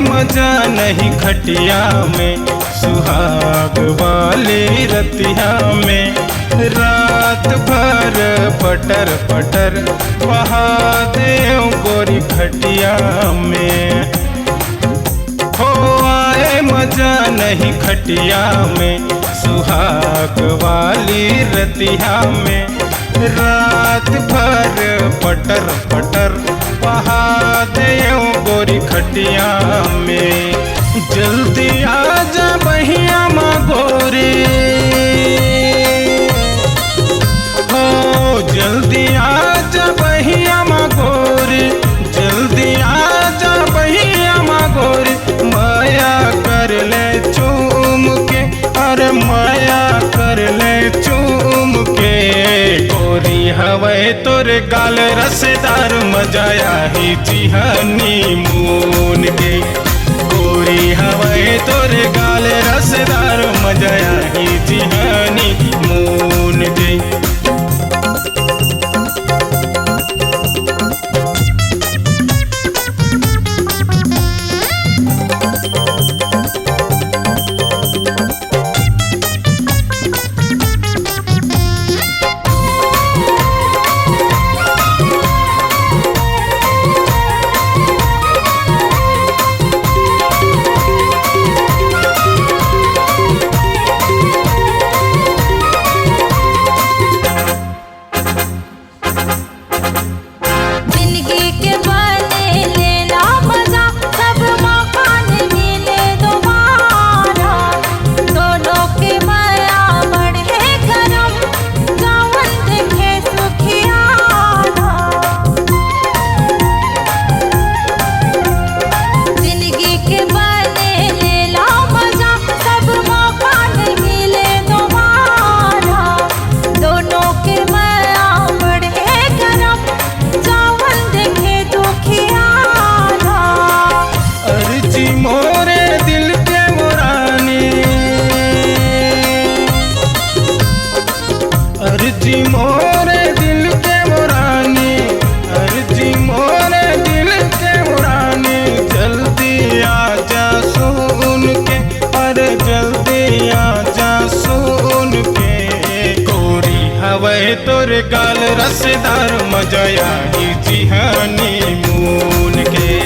मजा नहीं खटिया में सुहाग वाली रतिया में, रात भर पटर पटर बहा देव गोरी खटिया में। हो आए मजा नहीं खटिया में सुहाग वाली रतिया में, रात भर पटर पटर बहा देव गोरी खटिया में। जल्दी आजा बहिया माँ गोरी, हो जल्दी आजा बहिया माँ गोरी, जल्दी आजा बहिया माँ गोरी। माया कर ले चूम के, अरे माया कर ले चूम के, गोरी हवे तोरे गाल रसदार मजा आई जिहानी मून के। गोरी हवे तोरे गाल रसदार मजा आई जिहानी मून के। अर्जी मोरे दिल के मुरानी, अर्जी मोरे दिल के मुरानी, जल्दी आजा सुन के, अरे जल्दी आजा सुन के। गोरी हवे तोरे गाल रसदार मजा आई जिहानी मून के।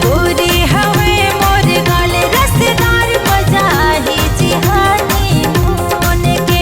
गोरी हवे मोरे गाल रसदार मजा आई जिहानी मून के।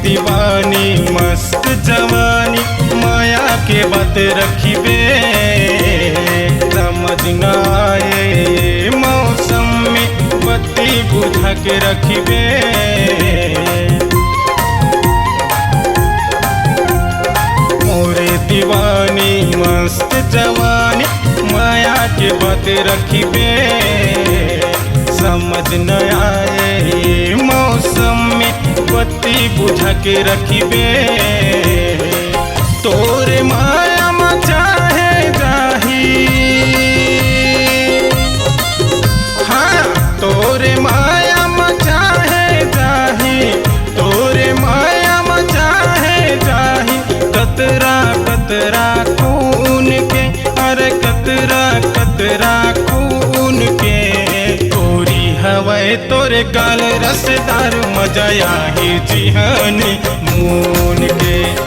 दीवानी मस्त जवानी माया के बात रखिबे, समझ न आए मौसम में बत्ती बुझा के रखिबे। मोरे दीवानी मस्त जवानी माया के बात रखिबे, समझ न आए मौसम में बत्ती बुझा के रखिबे। तोरे माया मचाहे जाही, हाँ तोरे माया मचाहे जाही, तोरे माया मचाहे जाही। कतरा कतरा खून के, अरे कतरा कतरा खून के। गोरी हवे तोरे गाल रसदार मजा आई जिहानी मून के।